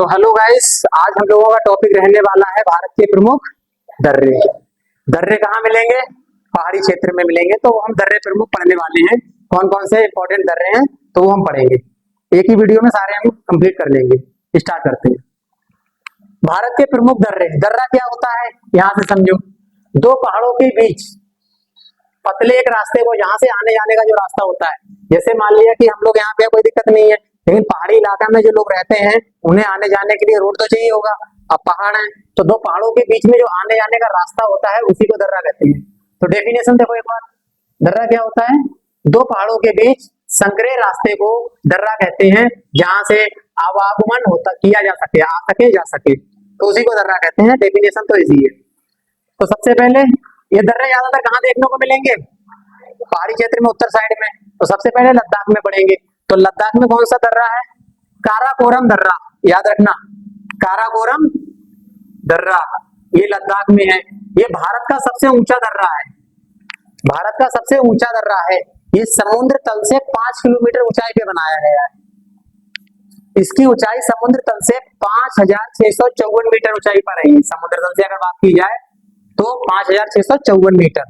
तो hello guys, आज हम लोगों का टॉपिक रहने वाला है भारत के प्रमुख दर्रे। दर्रे कहाँ मिलेंगे? पहाड़ी क्षेत्र में मिलेंगे। तो हम दर्रे प्रमुख पढ़ने वाले हैं। कौन कौन से इंपॉर्टेंट दर्रे हैं तो वो हम पढ़ेंगे। एक ही वीडियो में सारे हम कंप्लीट कर लेंगे। स्टार्ट करते हैं। भारत के प्रमुख दर्रे। दर्रा क्या होता है यहाँ से समझो। दो पहाड़ों के बीच पतले एक रास्ते को, यहाँ से आने जाने का जो रास्ता होता है, जैसे मान लिया कि हम लोग यहाँ पे कोई दिक्कत नहीं है, लेकिन पहाड़ी इलाका में जो लोग रहते हैं उन्हें आने जाने के लिए रोड तो चाहिए होगा। अब पहाड़ है तो दो पहाड़ों के बीच में जो आने जाने का रास्ता होता है उसी को दर्रा कहते हैं। तो डेफिनेशन देखो एक बार, दर्रा क्या होता है? दो पहाड़ों के बीच संकरे रास्ते को दर्रा कहते हैं, जहां से आवागमन होता किया जा सके, आ सके जा सके, तो उसी को दर्रा कहते हैं। डेफिनेशन तो इजी है। तो सबसे पहले ये दर्रे ज्यादातर कहाँ देखने को मिलेंगे? पहाड़ी क्षेत्र में, उत्तर साइड में। तो सबसे पहले लद्दाख में पढ़ेंगे। तो लद्दाख में कौन सा दर्रा है? काराकोरम दर्रा। याद रखना, काराकोरम दर्रा ये लद्दाख में है। ये भारत का सबसे ऊंचा दर्रा है। भारत का सबसे ऊंचा दर्रा है। ये समुद्र तल से 5 किलोमीटर ऊंचाई पे बनाया गया है। इसकी ऊंचाई समुद्र तल से 5654 मीटर ऊंचाई पर है। समुद्र तल से अगर बात की जाए तो 5654 मीटर।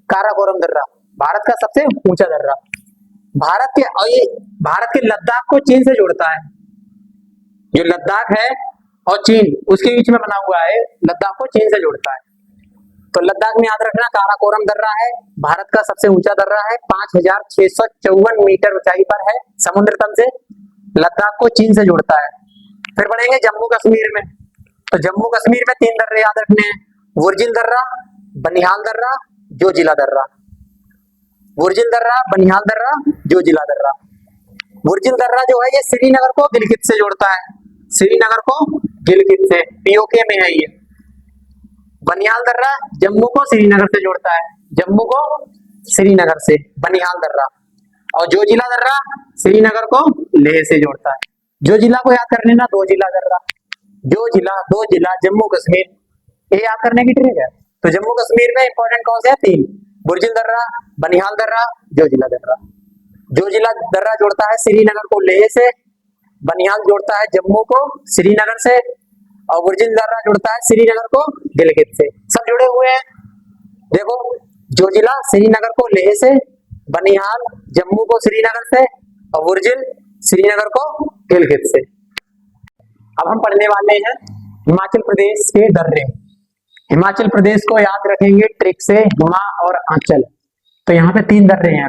काराकोरम दर्रा भारत का सबसे ऊंचा दर्रा। भारत के लद्दाख को चीन से जोड़ता है। जो लद्दाख है और चीन, उसके बीच में बना हुआ है, लद्दाख को चीन से जोड़ता है। तो लद्दाख में याद रखना, काराकोरम दर्रा है, भारत का सबसे ऊंचा दर्रा है, 5654 मीटर ऊंचाई पर है समुद्र तल से। लद्दाख को चीन से जोड़ता है। फिर बढ़ेंगे जम्मू कश्मीर में। तो जम्मू कश्मीर में 3 दर्रे याद रखने हैं। वुर्जिल दर्रा, बनिहाल दर्रा, जोजिला दर्रा। वुर्जिल दर्रा, बनिहाल दर्रा, जोजिला दर्रा। वुर्जिल दर्रा जो है ये श्रीनगर को गिलगित से जोड़ता है। श्रीनगर को गिलगित से, पीओके में है ये। बनिहाल दर्रा जम्मू को श्रीनगर से जोड़ता है। जम्मू को श्रीनगर से बनिहाल दर्रा। और जोजिला दर्रा श्रीनगर को लेह से जोड़ता है। जोजिला को याद कर लेना, 2 जिला दर्रा। जोजिला 2 जिला जम्मू कश्मीर, ये याद करने की ट्रिक है। तो जम्मू कश्मीर में इंपॉर्टेंट कौन से है? 3, बुर्जिल दर्रा, बनिहाल दर्रा, जोजिला दर्रा। जोजिला दर्रा जोड़ता है श्रीनगर को लेह से, बनिहाल जोड़ता है जम्मू को श्रीनगर से, और बुर्जिल दर्रा जोड़ता है श्रीनगर को गिलगित से। सब जुड़े हुए हैं। देखो, जोजिला श्रीनगर को लेह से, बनिहाल जम्मू को श्रीनगर से, और बुर्जिल श्रीनगर को गिलगित से। अब हम पढ़ने वाले हैं हिमाचल प्रदेश के दर्रे। हिमाचल प्रदेश को याद रखेंगे ट्रिक से, हिमा और आंचल। तो यहाँ पे 3 दर्रे हैं,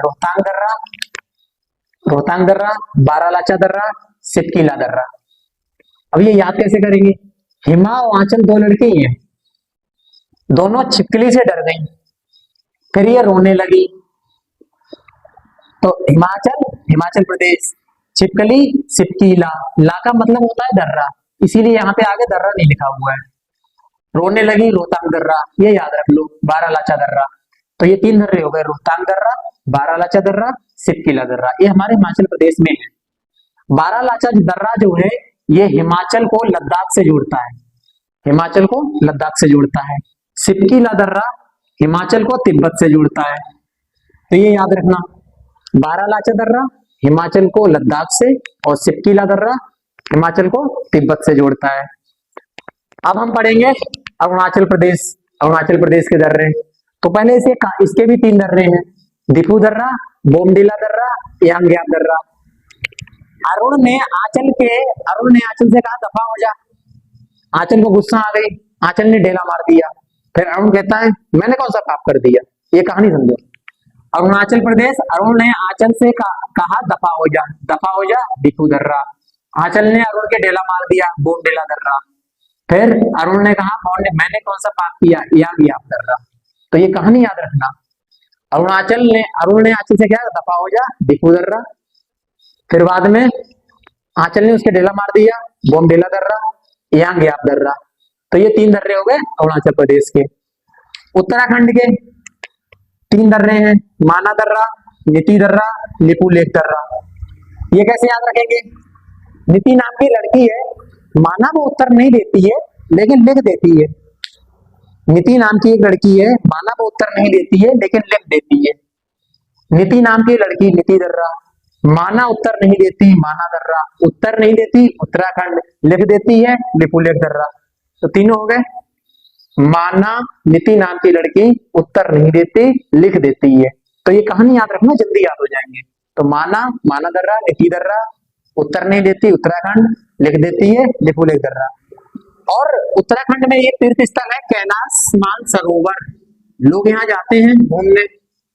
रोहतांग दर्रा, बारालाचा दर्रा, सिपकीला दर्रा। अब ये याद कैसे करेंगे? हिमा और आंचल 2 लड़की हैं, दोनों छिपकली से डर गई, फिर ये रोने लगी। तो हिमाचल प्रदेश, छिपकली, सिपकीला, ला का मतलब होता है दर्रा, इसीलिए यहाँ पे आगे दर्रा नहीं लिखा हुआ है। रोने लगी, रोहतांग दर्रा, ये याद रख लो। बारालाचा दर्रा। तो ये 3 दर्रे हो गए, रोहतांग दर्रा, बारालाचा दर्रा, सिपकीला दर्रा। ये हमारे हिमाचल प्रदेश में है। बारालाचा दर्रा जो है ये हिमाचल को लद्दाख से जोड़ता है। हिमाचल को लद्दाख से जोड़ता है। सिपकीला दर्रा हिमाचल को तिब्बत से जोड़ता है। तो ये याद रखना, बारालाचा दर्रा हिमाचल को लद्दाख से, और सिपकीला दर्रा हिमाचल को तिब्बत से जोड़ता है। अब हम पढ़ेंगे अरुणाचल प्रदेश के दर्रे। तो पहले इसके भी 3 दर्रे हैं, दिफू दर्रा, बोमडिला दर्रा, यांग्याप दर्रा। अरुण ने आंचल से कहा दफा हो जा। आंचल को गुस्सा आ गई, आंचल ने ढेला मार दिया। फिर अरुण कहता है मैंने कौन सा पाप कर दिया? ये कहानी समझो। अरुणाचल प्रदेश, अरुण ने आंचल से कहा दफा हो जा, दिफू दर्रा। आंचल ने अरुण के ढेला मार दिया, बोमडिला दर्रा। फिर अरुण ने कहा मैंने कौन सा पाप किया? यांग्याप दर्रा। तो ये कहानी याद रखना। अरुण ने आंचल से क्या दफा हो जा, दिफू दर्रा। फिर बाद में आंचल ने उसके ढेला मार दिया, बोमडिला दर्रा, यांग्याप दर्रा। तो ये 3 दर्रे हो गए अरुणाचल प्रदेश के। उत्तराखंड के 3 दर्रे हैं, माना दर्रा, नीति दर्रा, लिपुलेख दर्रा। ये कैसे याद रखेंगे? नीति नाम की लड़की है, माना वो उत्तर नहीं देती है लेकिन लिख देती है। नीति नाम की एक लड़की है, माना वो उत्तर नहीं देती है लेकिन लिख देती है। नीति नाम की लड़की नीति दर्रा, माना उत्तर नहीं देती, माना दर्रा, उत्तर नहीं देती उत्तराखंड, लिख देती है लिपुलेख दर्रा। तो तीनों हो गए। माना नीति नाम की लड़की उत्तर नहीं देती, लिख देती है। तो ये कहानी याद रखना, जल्दी याद हो जाएंगे। तो माना, माना दर्रा, नीति दर्रा, उत्तर नहीं देती उत्तराखंड, लिख देती है लिपुलेख दर्रा। और उत्तराखंड में एक तीर्थ स्थल है कैलाश मानसरोवर। लोग यहाँ जाते हैं घूमने।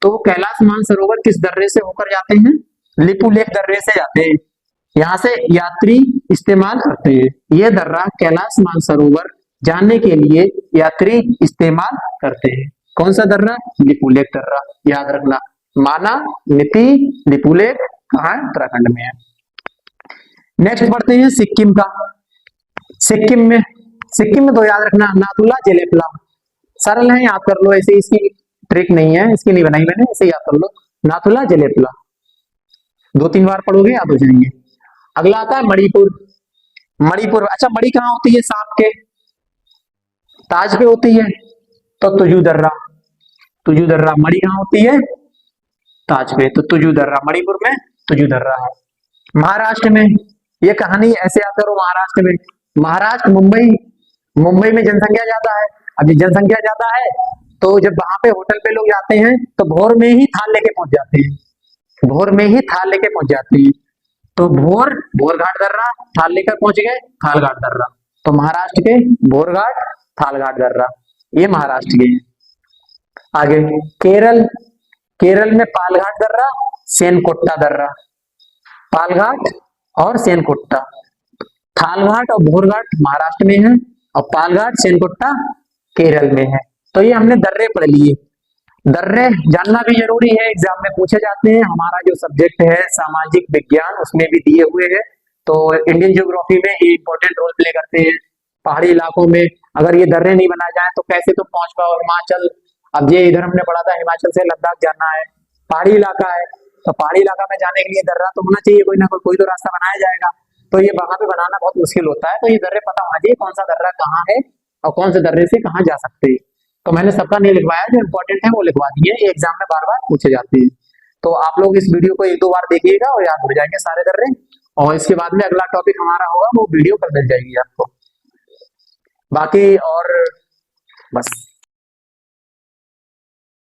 तो कैलाश मानसरोवर किस दर्रे से होकर जाते हैं? लिपुलेख दर्रे से जाते हैं। यहाँ से यात्री इस्तेमाल करते हैं। यह दर्रा कैलाश मानसरोवर जाने के लिए यात्री इस्तेमाल करते हैं। कौन सा दर्रा? लिपुलेख दर्रा। याद रखना, माना, नीति, लिपुलेख कहाँ है? उत्तराखंड में है। नेक्स्ट बढ़ते हैं सिक्किम का। सिक्किम में तो याद रखना नाथुला जेलेपला। सरल है, याद कर लो ऐसे, इसकी ट्रिक नहीं है, इसकी नहीं बनाई मैंने, ऐसे याद कर लो। नाथुला जेलेपला 2-3 बार पढ़ोगे याद हो जाएंगे। अगला आता है मणिपुर। मणिपुर, अच्छा मणि कहाँ होती है? सांप के ताज पे होती है। तो तुजू दर्रा, तुजू दर्रा। मणि कहाँ होती है? ताज पे। तो तुजू दर्रा, मणिपुर में तुजू दर्रा है। महाराष्ट्र में, ये कहानी ऐसे याद करो। महाराष्ट्र में, महाराष्ट्र मुंबई में जनसंख्या ज्यादा है। अब ये जनसंख्या ज्यादा है तो जब वहां पे होटल पे लोग जाते हैं तो भोर में ही थाल लेके पहुंच जाते हैं। भोर में ही थाल लेके पहुंच जाते हैं। तो भोर घाट दर्रा, थाल लेकर पहुंच गए थाल घाट दर्रा। तो महाराष्ट्र के भोर घाट, थाल घाट दर्रा, ये महाराष्ट्र के हैं। आगे केरल में पालघाट दर्रा, सेनकोट्टा दर्रा। पालघाट और सेनकोट्टा, थालघाट और भोरघाट महाराष्ट्र में है और पालघाट सेनकोट्टा केरल में है। तो ये हमने दर्रे पढ़ लिए। दर्रे जानना भी जरूरी है, एग्जाम में पूछे जाते हैं। हमारा जो सब्जेक्ट है सामाजिक विज्ञान, उसमें भी दिए हुए हैं। तो इंडियन ज्योग्राफी में ये इंपॉर्टेंट रोल प्ले करते हैं। पहाड़ी इलाकों में अगर ये दर्रे नहीं बनाए जाए तो कैसे तुम पहुंच पाओ हिमाचल। अब ये इधर हमने पढ़ा था हिमाचल से लद्दाख जाना है, पहाड़ी इलाका है। तो पहाड़ी इलाका में जाने के लिए दर्रा तो होना चाहिए, कोई ना कोई तो रास्ता बनाया जाएगा। तो ये वहां पे बनाना बहुत मुश्किल होता है। तो ये दर्रे पता होना चाहिए कौन सा दर्रा कहाँ है और कौन से दर्रे से कहाँ जा सकते हैं। तो मैंने सबका नहीं लिखवाया, जो इंपॉर्टेंट है वो लिखवा दिए। ये एग्जाम में बार बार पूछे जाते हैं। तो आप लोग इस वीडियो को 1-2 बार देखिएगा और याद हो जाएंगे सारे दर्रे। और इसके बाद में अगला टॉपिक हमारा होगा, वो वीडियो कल मिल जाएगी आपको। बाकी और बस।